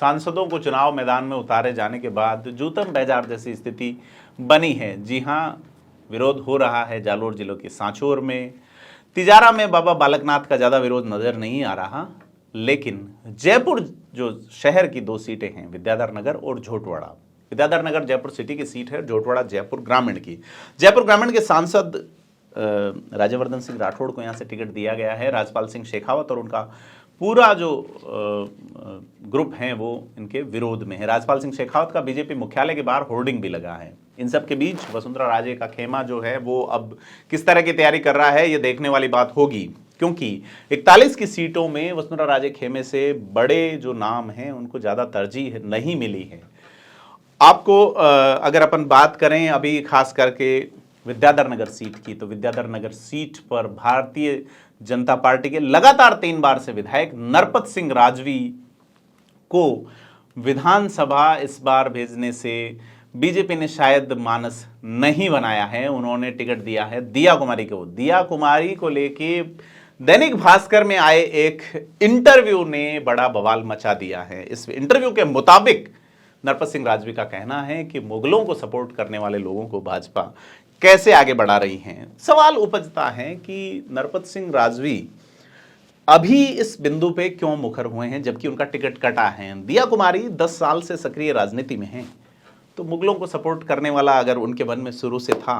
सांसदों को चुनाव मैदान में उतारे जाने के बाद जूतम बाजार जैसी स्थिति बनी है। जी हाँ, विरोध हो रहा है जालोर जिलों के सांचौर में। तिजारा में बाबा बालकनाथ का ज़्यादा विरोध नज़र नहीं आ रहा, लेकिन जयपुर जो शहर की 2 सीटें हैं, विद्याधर नगर और झोटवाड़ा। विद्याधर नगर जयपुर सिटी की सीट है, झोटवाड़ा जयपुर ग्रामीण की। जयपुर ग्रामीण के सांसद राज्यवर्धन सिंह राठौड़ को यहाँ से टिकट दिया गया है। राजपाल सिंह शेखावत और उनका पूरा जो ग्रुप है वो इनके विरोध में है। राजपाल सिंह शेखावत का बीजेपी मुख्यालय के बाहर होर्डिंग भी लगा है। इन सब के बीच वसुंधरा राजे का खेमा जो है वो अब किस तरह की तैयारी कर रहा है, ये देखने वाली बात होगी, क्योंकि 41 की सीटों में वसुंधरा राजे खेमे से बड़े जो नाम हैं उनको ज़्यादा तरजीह नहीं मिली है। आपको अगर अपन बात करें अभी खास करके विद्याधर नगर सीट की, तो विद्याधर नगर सीट पर भारतीय जनता पार्टी के लगातार 3 बार से विधायक नरपत सिंह राजवी को विधानसभा इस बार भेजने से बीजेपी ने शायद मानस नहीं बनाया है। उन्होंने टिकट दिया है दिया कुमारी को। दिया कुमारी को लेके दैनिक भास्कर में आए एक इंटरव्यू ने बड़ा बवाल मचा दिया है। इस इंटरव्यू के मुताबिक नरपत सिंह राजवी का कहना है कि मुगलों को सपोर्ट करने वाले लोगों को भाजपा कैसे आगे बढ़ा रही हैं। सवाल उपजता है कि नरपत सिंह राजवी अभी इस बिंदु पे क्यों मुखर हुए हैं जबकि उनका टिकट कटा है। दिया कुमारी 10 साल से सक्रिय राजनीति में हैं, तो मुगलों को सपोर्ट करने वाला अगर उनके मन में शुरू से था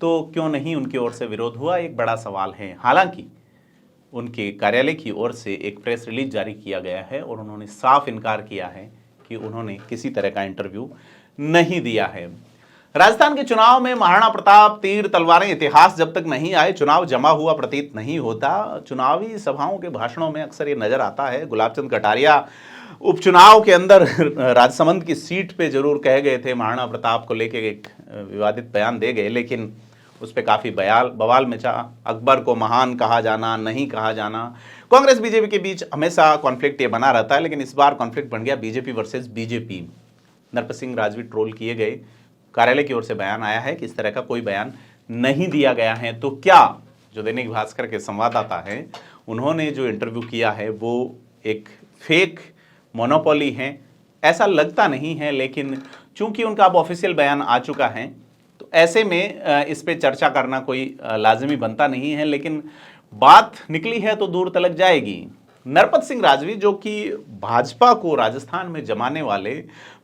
तो क्यों नहीं उनकी ओर से विरोध हुआ, एक बड़ा सवाल है। हालांकि उनके कार्यालय की ओर से एक प्रेस रिलीज जारी किया गया है और उन्होंने साफ इनकार किया है कि उन्होंने किसी तरह का इंटरव्यू नहीं दिया है। राजस्थान के चुनाव में महाराणा प्रताप, तीर तलवारें, इतिहास जब तक नहीं आए चुनाव जमा हुआ प्रतीत नहीं होता। चुनावी सभाओं के भाषणों में अक्सर ये नजर आता है। गुलाब चंद कटारिया उपचुनाव के अंदर राजसमंद की सीट पे जरूर कह गए थे, महाराणा प्रताप को लेके एक विवादित बयान दे गए, लेकिन उस पर काफ़ी बवाल मचा। अकबर को महान कहा जाना, नहीं कहा जाना। कांग्रेस बीजेपी के बीच हमेशा कॉन्फ्लिक्ट ये बना रहता है, लेकिन इस बार कॉन्फ्लिक्ट बन गया BJP versus BJP. Narpat Singh Rajvi troll किए गए। कार्यालय की ओर से बयान आया है कि इस तरह का कोई बयान नहीं दिया गया है। तो क्या जो दैनिक भास्कर के संवाददाता हैं उन्होंने जो इंटरव्यू किया है वो एक फेक मोनोपोली है, ऐसा लगता नहीं है, लेकिन चूंकि उनका अब ऑफिशियल बयान आ चुका है तो ऐसे में इस पे चर्चा करना कोई लाजिमी बनता नहीं है। लेकिन बात निकली है तो दूर तलक जाएगी। नरपत सिंह राजवी जो कि भाजपा को राजस्थान में जमाने वाले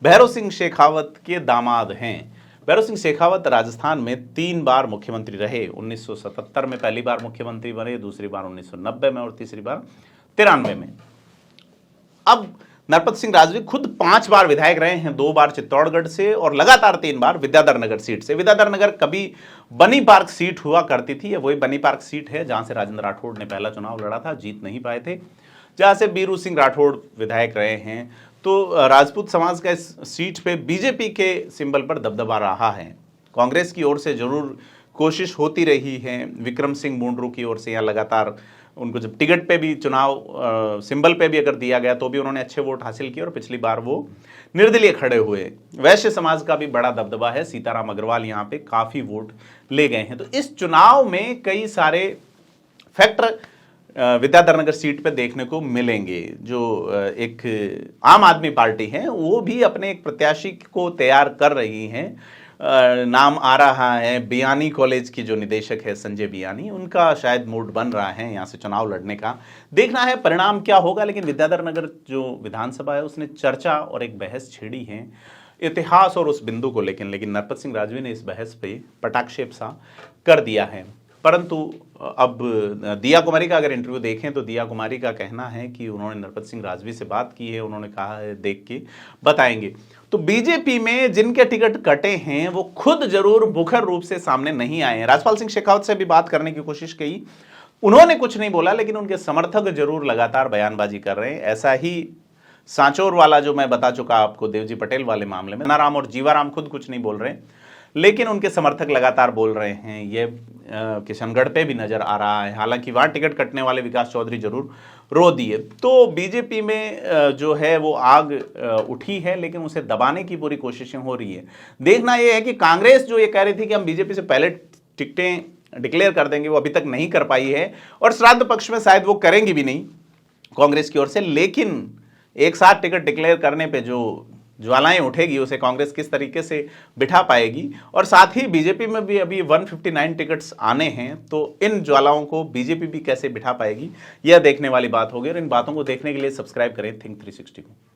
भैरव सिंह शेखावत के दामाद हैं। भैरव सिंह शेखावत राजस्थान में 3 बार मुख्यमंत्री रहे। 1977 में पहली बार मुख्यमंत्री बने, दूसरी बार 1990 में और तीसरी बार 93 में। अब नरपत सिंह राजवी खुद 5 बार विधायक रहे हैं, 2 बार चित्तौड़गढ़ से और लगातार 3 बार विद्याधर नगर सीट से। विद्याधर नगर कभी बनी पार्क सीट हुआ करती थी, ये वही बनी पार्क सीट है जहां से राजेंद्र राठौड़ ने पहला चुनाव लड़ा था, जीत नहीं पाए थे, जहां से बीरू सिंह राठौड़ विधायक रहे हैं। तो राजपूत समाज का इस सीट पे बीजेपी के सिंबल पर दबदबा रहा है। कांग्रेस की ओर से जरूर कोशिश होती रही है। विक्रम सिंह मुंडरू की ओर से यहाँ लगातार उनको जब टिकट पे भी चुनाव सिंबल पे भी अगर दिया गया तो भी उन्होंने अच्छे वोट हासिल किए और पिछली बार वो निर्दलीय खड़े हुए। वैश्य समाज का भी बड़ा दबदबा है, सीताराम अग्रवाल यहाँ पे काफ़ी वोट ले गए हैं। तो इस चुनाव में कई सारे फैक्टर विद्याधर नगर सीट पे देखने को मिलेंगे। जो एक आम आदमी पार्टी है वो भी अपने एक प्रत्याशी को तैयार कर रही है। नाम आ रहा है बियानी कॉलेज की जो निदेशक है संजय बियानी, उनका शायद मूड बन रहा है यहाँ से चुनाव लड़ने का। देखना है परिणाम क्या होगा। लेकिन विद्याधर नगर जो विधानसभा है उसने चर्चा और एक बहस छेड़ी है इतिहास और उस बिंदु को लेकिन नरपत सिंह राजवी ने इस बहस पे पटाक्षेप सा कर दिया है। परंतु अब दिया कुमारी का अगर इंटरव्यू देखें तो दिया कुमारी का कहना है कि उन्होंने नरपत सिंह राजवी से बात की है, उन्होंने कहा है देख के बताएंगे। तो बीजेपी में जिनके टिकट कटे हैं वो खुद जरूर मुखर रूप से सामने नहीं आए हैं। राजपाल सिंह शेखावत से भी बात करने की कोशिश की, उन्होंने कुछ नहीं बोला, लेकिन उनके समर्थक जरूर लगातार बयानबाजी कर रहे हैं। ऐसा ही सांचौर वाला जो मैं बता चुका आपको देवजी पटेल वाले मामले में, नाराम और जीवाराम खुद कुछ नहीं बोल रहे, लेकिन उनके समर्थक लगातार बोल रहे हैं। ये किशनगढ़ पे भी नजर आ रहा है। हालांकि वहाँ टिकट कटने वाले विकास चौधरी जरूर रो दिए। तो बीजेपी में जो है वो आग उठी है, लेकिन उसे दबाने की पूरी कोशिशें हो रही है। देखना यह है कि कांग्रेस जो ये कह रही थी कि हम बीजेपी से पहले टिकटें डिक्लेयर कर देंगे, वो अभी तक नहीं कर पाई है और श्राद्ध पक्ष में शायद वो करेंगी भी नहीं कांग्रेस की ओर से। लेकिन एक साथ टिकट डिक्लेयर करने पे जो ज्वालाएं उठेगी उसे कांग्रेस किस तरीके से बिठा पाएगी, और साथ ही बीजेपी में भी अभी 159 टिकट्स आने हैं, तो इन ज्वालाओं को बीजेपी भी कैसे बिठा पाएगी, यह देखने वाली बात होगी। और इन बातों को देखने के लिए सब्सक्राइब करें थिंक 360 को।